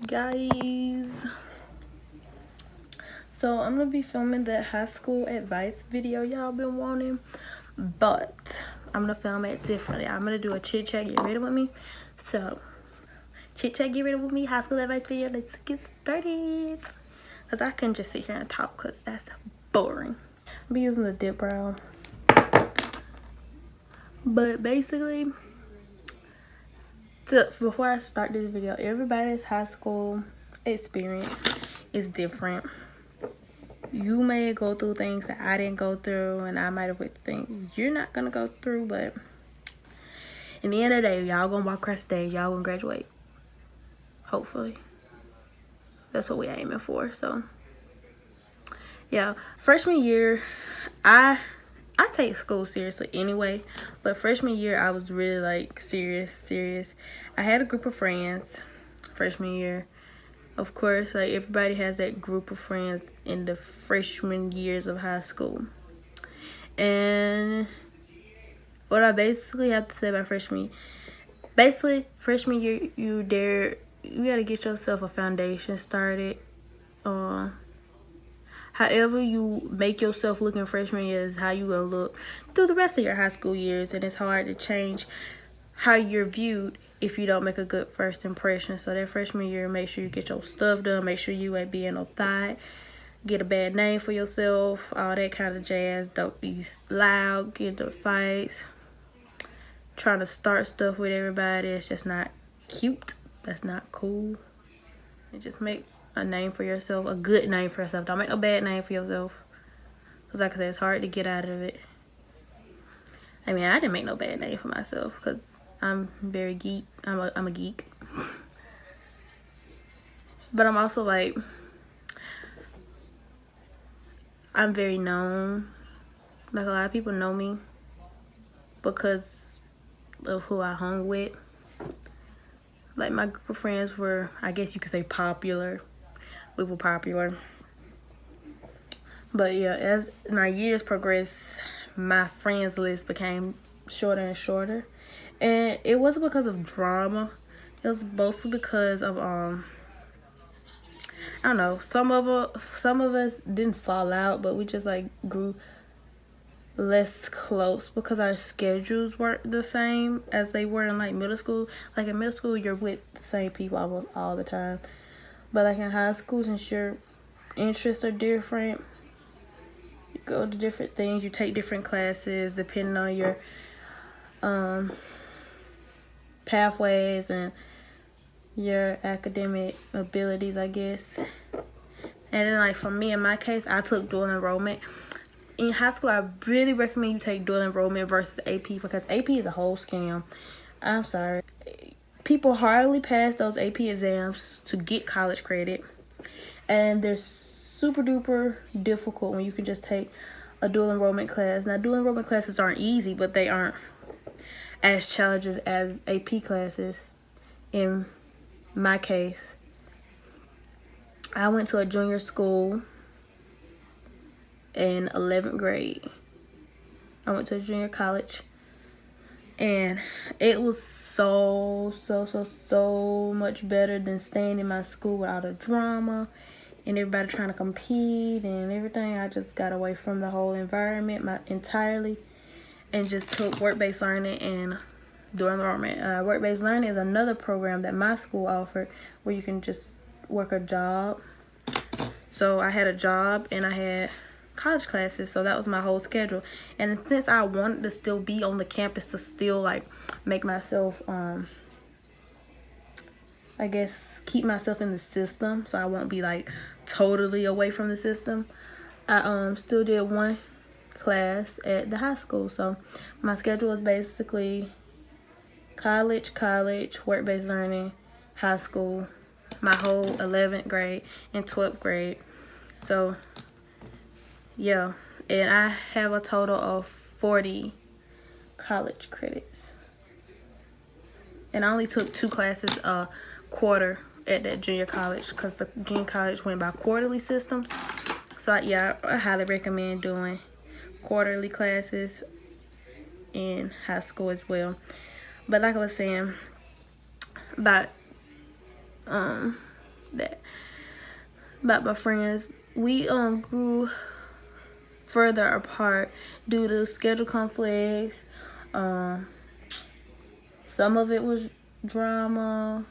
Guys, so I'm gonna be filming the high school advice video y'all been wanting, but I'm gonna film it differently. I'm gonna do a chit chat get ready with me. So chit chat get ready with me high school advice video. Let's get started, because I can just sit here and talk because that's boring. I'll be using the Dipbrow, but basically, before I start this video, everybody's high school experience is different. You may go through things that I didn't go through, and I might have went through things you're not gonna go through, but in the end of the day, y'all gonna walk across the stage, y'all gonna graduate, hopefully. That's what we're aiming for. So yeah, freshman year, I take school seriously anyway, but freshman year I was really like serious. I had a group of friends freshman year. Of course, like everybody has that group of friends in the freshman years of high school. And what I basically have to say about freshman year, you gotta get yourself a foundation started. However you make yourself look in freshman year is how you gonna look through the rest of your high school years, and it's hard to change how you're viewed if you don't make a good first impression. So that freshman year, make sure you get your stuff done, make sure you ain't being no thought, get a bad name for yourself, all that kind of jazz. Don't be loud, get into fights, trying to start stuff with everybody. It's just not cute. That's not cool. And just make a name for yourself, a good name for yourself. Don't make a bad name for yourself, because like I said, it's hard to get out of it. I mean, I didn't make no bad name for myself because I'm very geek. I'm a geek. But I'm also like, I'm very known. Like a lot of people know me because of who I hung with. Like my group of friends were, I guess you could say, popular. We were popular. But yeah, as my years progressed, my friends list became shorter and shorter. And it wasn't because of drama. It was mostly because of I don't know, some of us didn't fall out, but we just like grew less close because our schedules weren't the same as they were in like middle school. Like in middle school, you're with the same people almost all the time, but like in high school, since your interests are different, you go to different things, you take different classes depending on your pathways and your academic abilities, I guess. And then like for me, in my case, I took dual enrollment. In high school, I really recommend you take dual enrollment versus AP, because AP is a whole scam. I'm sorry. People hardly pass those AP exams to get college credit, and they're super duper difficult when you can just take a dual enrollment class. Now, dual enrollment classes aren't easy, but they aren't as challenging as AP classes. In my case, I went to a junior school in 11th grade. I went to a junior college, and it was so much better than staying in my school without a drama and everybody trying to compete and everything. I just got away from the whole environment entirely and just took work-based learning and dual enrollment. Work-based learning is another program that my school offered where you can just work a job. So I had a job and I had college classes, so that was my whole schedule. And since I wanted to still be on the campus to still like make myself I guess keep myself in the system, so I won't be like totally away from the system, I still did one class at the high school. So my schedule was basically college, work-based learning, high school, my whole 11th grade and 12th grade. So yeah, and I have a total of 40 college credits, and I only took 2 classes a quarter at that junior college because the junior college went by quarterly systems. So yeah, I highly recommend doing quarterly classes in high school as well. But like I was saying about that about my friends. We grew further apart due to schedule conflicts. Some of it was drama.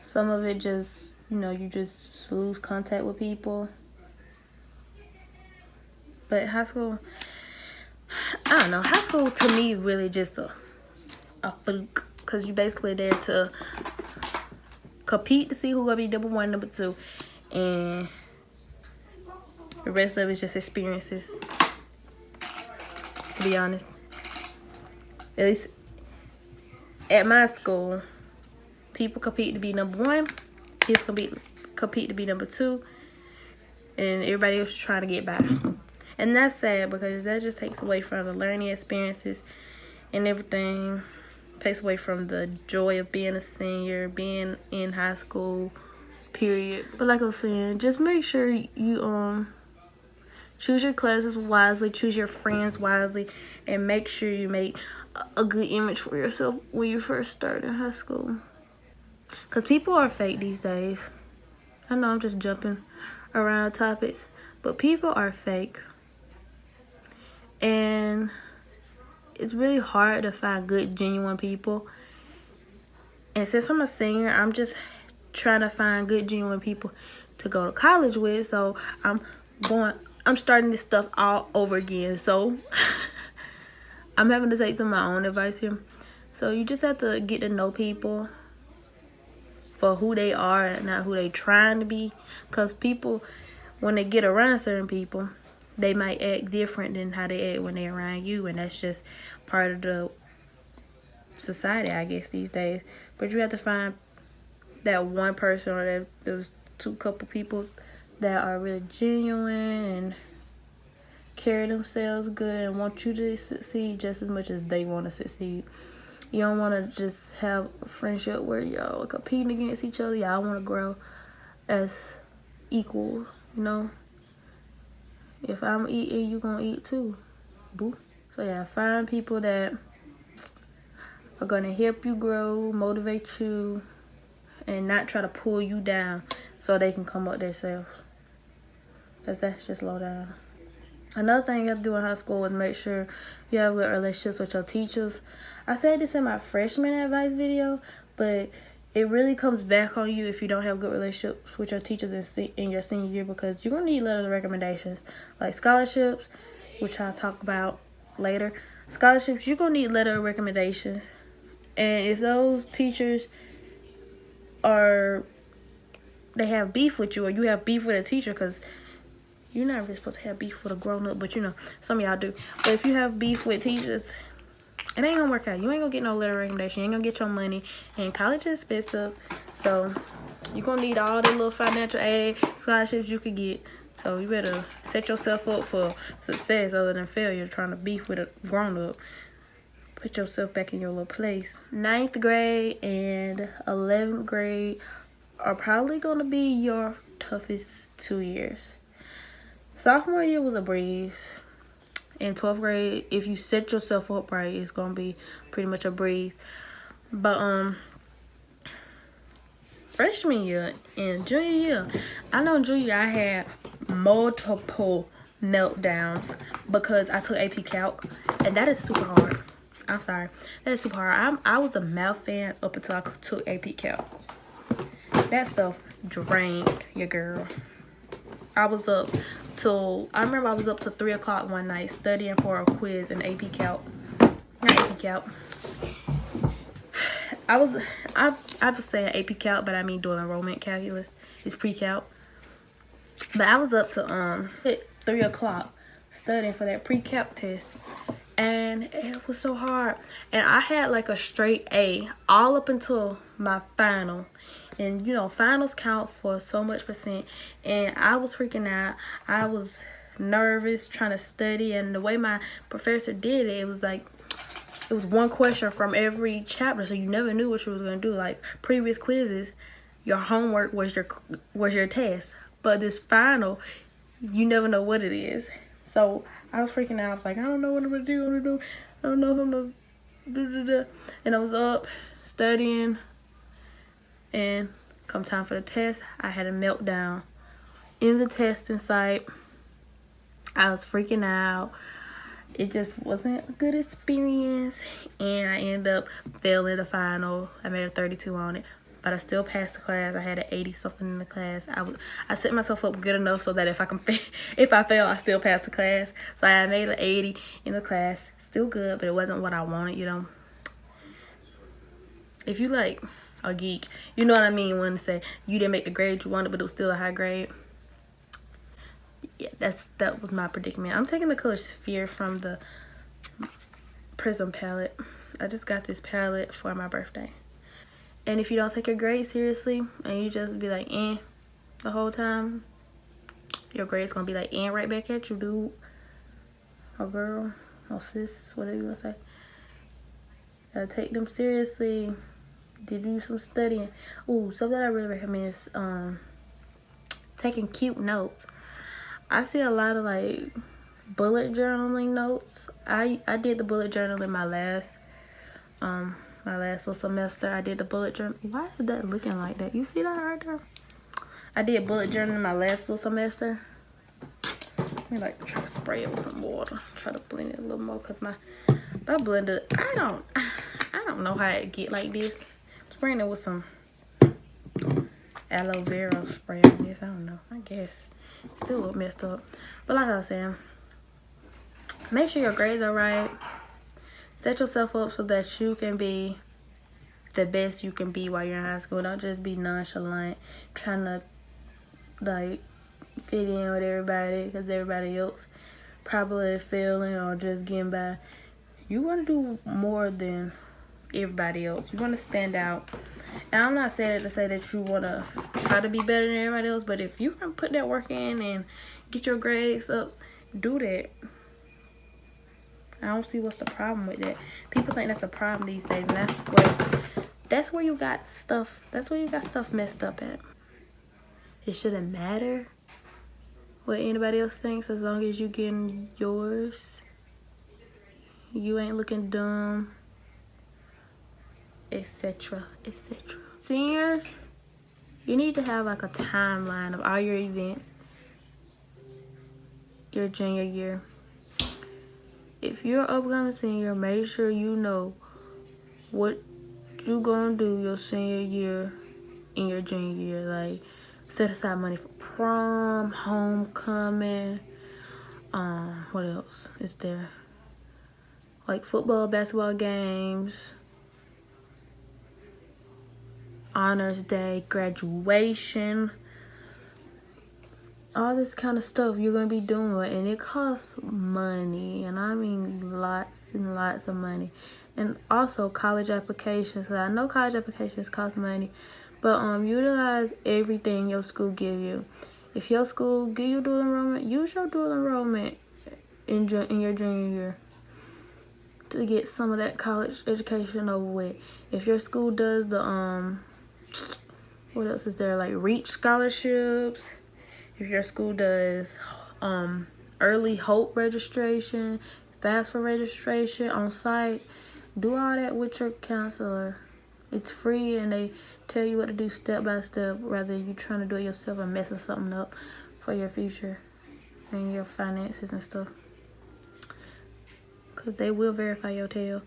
Some of it just, you know, you just lose contact with people. But high school, I don't know. High school to me really just a fluke, because you basically there to compete to see who gonna be number one, number two, and the rest of it's just experiences. To be honest, at least at my school, people compete to be number one, people compete to be number two, and everybody else is trying to get by. And that's sad, because that just takes away from the learning experiences and everything. Takes away from the joy of being a senior, being in high school, period. But like I was saying, just make sure you choose your classes wisely, choose your friends wisely, and make sure you make a good image for yourself when you first start in high school. Because people are fake these days. I know I'm just jumping around topics, but people are fake. And it's really hard to find good, genuine people. And since I'm a senior, I'm just trying to find good, genuine people to go to college with. So I'm starting this stuff all over again. So I'm having to take some of my own advice here. So you just have to get to know people for who they are and not who they trying to be. Because people, when they get around certain people, they might act different than how they act when they're around you. And that's just part of the society, I guess, these days. But you have to find that one person or those two couple people that are really genuine and carry themselves good and want you to succeed just as much as they want to succeed. You don't want to just have a friendship where y'all competing against each other. Y'all want to grow as equal, you know. If I'm eating, you gonna eat too, boo. So yeah, find people that are gonna help you grow, motivate you, and not try to pull you down so they can come up themselves. Because that's just low down. Another thing you have to do in high school is make sure you have good relationships with your teachers. I said this in my freshman advice video, but it really comes back on you if you don't have good relationships with your teachers in your senior year, because you're going to need letters of recommendations. Like scholarships, which I'll talk about later. Scholarships, you're going to need letter of recommendations. And if those teachers they have beef with you, or you have beef with a teacher, because you're not really supposed to have beef with a grown-up, but you know, some of y'all do. But if you have beef with teachers, it ain't gonna work out. You ain't gonna get no letter of recommendation. You ain't gonna get your money. And college is expensive. So you're gonna need all the little financial aid, scholarships you could get. So you better set yourself up for success other than failure trying to beef with a grown-up. Put yourself back in your little place. 9th grade and 11th grade are probably gonna be your toughest 2 years. Sophomore year was a breeze. In 12th grade, if you set yourself up right, it's gonna be pretty much a breeze. But freshman year and junior year, I know junior year I had multiple meltdowns because I took AP Calc, and that is super hard. I'm sorry, that is super hard. I was a math fan up until I took AP Calc. That stuff drained your girl. I remember I was up till 3 o'clock one night studying for a quiz in AP Calc. Not AP Calc. I was saying AP Calc, but I mean dual enrollment calculus. It's pre-calc. But I was up to 3 o'clock studying for that pre-calc test. And it was so hard. And I had like a straight A all up until my final. And you know, finals count for so much %. And I was freaking out. I was nervous trying to study. And the way my professor did it, it was like, it was one question from every chapter. So you never knew what you was going to do. Like previous quizzes, your homework was your test. But this final, you never know what it is. So I was freaking out. I was like, I don't know what I'm going to do. I don't know if I'm going to do. And I was up studying. And Come time for the test, I had a meltdown in the testing site. I was freaking out. It just wasn't a good experience, and I ended up failing the final. I made a 32 on it, but I still passed the class. I had an 80 something in the class. I set myself up good enough so that if I fail, I still pass the class. So I made an 80 in the class. Still good, but it wasn't what I wanted, you know. If you like a geek, you know what I mean when I say you didn't make the grade you wanted, but it was still a high grade. Yeah, that was my predicament. I'm taking the color Sphere from the Prism palette. I just got this palette for my birthday. And if you don't take your grade seriously and you just be like, the whole time, your grade's gonna be like, right back at you, dude. Or girl, or sis, whatever you wanna say. Gotta take them seriously. Did you do some studying? Ooh, something I really recommend is taking cute notes. I see a lot of like bullet journaling notes. I did the bullet journal in my last little semester. I did the bullet journal. Why is that looking like that? You see that right there? I did bullet journal in my last little semester. Let me like try to spray it with some water. Try to blend it a little more because my blender, I don't know how it get like this. I'm spraying it with some aloe vera spray, I guess. I don't know. I guess. Still a little messed up. But like I was saying, make sure your grades are right. Set yourself up so that you can be the best you can be while you're in high school. Don't just be nonchalant, trying to like fit in with everybody because everybody else probably failing or just getting by. You want to do more than everybody else. You want to stand out. And I'm not saying it to say that you want to try to be better than everybody else, but if you can put that work in and get your grades up, do that. I don't see what's the problem with that. People think that's a problem these days, and that's where you got stuff. That's where you got stuff messed up at. It shouldn't matter what anybody else thinks as long as you getting yours. You ain't looking dumb, etc., etc. Seniors, you need to have like a timeline of all your events your junior year. If you're an upcoming senior, make sure you know what you gonna do your senior year in your junior year. Like, set aside money for prom, homecoming, what else is there? Like football, basketball games, honors day, graduation, all this kind of stuff you're gonna be doing, and it costs money, and I mean lots and lots of money. And also college applications. I know college applications cost money, but utilize everything your school give you. If your school give you dual enrollment, use your dual enrollment in your junior year to get some of that college education over with. If your school does the what else is there, like Reach scholarships, if your school does early Hope registration, FAFSA registration on site, do all that with your counselor. It's free, and they tell you what to do step by step, rather you trying to do it yourself and messing something up for your future and your finances and stuff. Because they will verify your tail.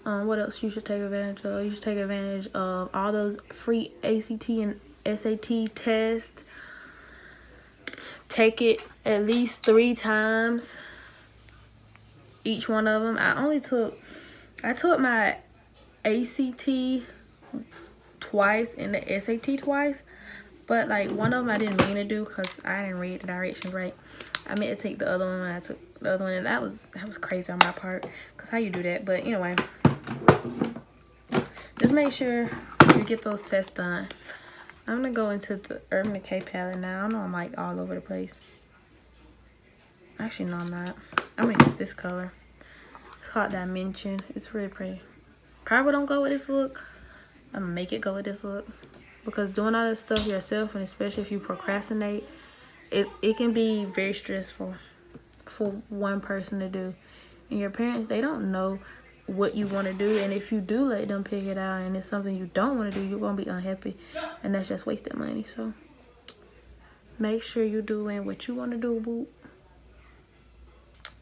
What else you should take advantage of? You should take advantage of all those free ACT and SAT tests. Take it at least 3 times. Each one of them. I took my ACT twice and the SAT twice. But like one of them I didn't mean to do because I didn't read the directions right. I meant to take the other one, and I took the other one, and that was crazy on my part. Because how you do that? But anyway, just make sure you get those tests done. I'm going to go into the Urban Decay palette now. I know I'm like all over the place. Actually, no, I'm not. I'm going to use this color. It's called Dimension. It's really pretty. Probably don't go with this look. I'm going to make it go with this look. Because doing all this stuff yourself, and especially if you procrastinate, it can be very stressful for one person to do. And your parents, they don't know what you want to do. And if you do let them pick it out and it's something you don't want to do, you're gonna be unhappy, and that's just wasted money. So make sure you're doing what you want to do, boo.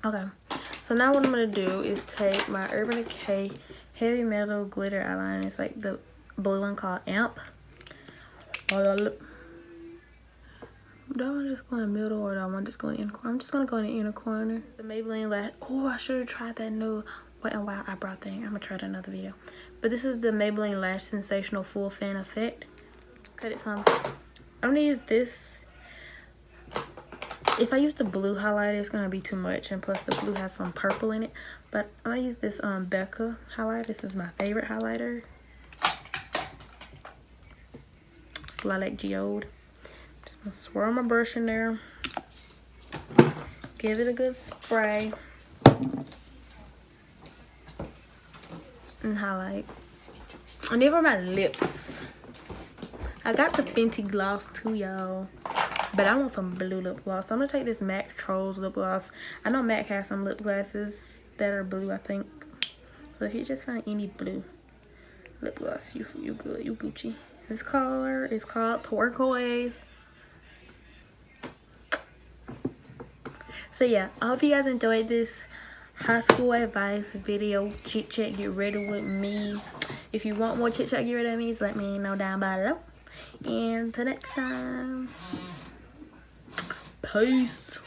Okay, so now what I'm gonna do is take my Urban Decay Heavy Metal Glitter Eyeliner. It's like the blue one called Amp. Do I want to just go in the middle, or do I want to just go in the inner corner? I'm just going to go in the inner corner. The Maybelline Lash. Oh, I should have tried that new Wet n Wild eyebrow thing. I'm going to try it in another video. But this is the Maybelline Lash Sensational Full Fan Effect. Cut it some. I'm going to use this. If I use the blue highlighter, it's going to be too much. And plus, the blue has some purple in it. But I'm going to use this Becca highlighter. This is my favorite highlighter. It's Lilac Geode. Just gonna swirl my brush in there, give it a good spray, and highlight. And these are my lips. I got the Fenty gloss too, y'all, but I want some blue lip gloss. So I'm gonna take this MAC Trolls lip gloss. I know MAC has some lip glosses that are blue, I think. So if you just find any blue lip gloss, you good, you Gucci. This color is called Twerkquoise. So yeah, I hope you guys enjoyed this high school advice video, chit chat get ready with me. If you want more chit chat get ready with me, let me know down below. And till next time, peace.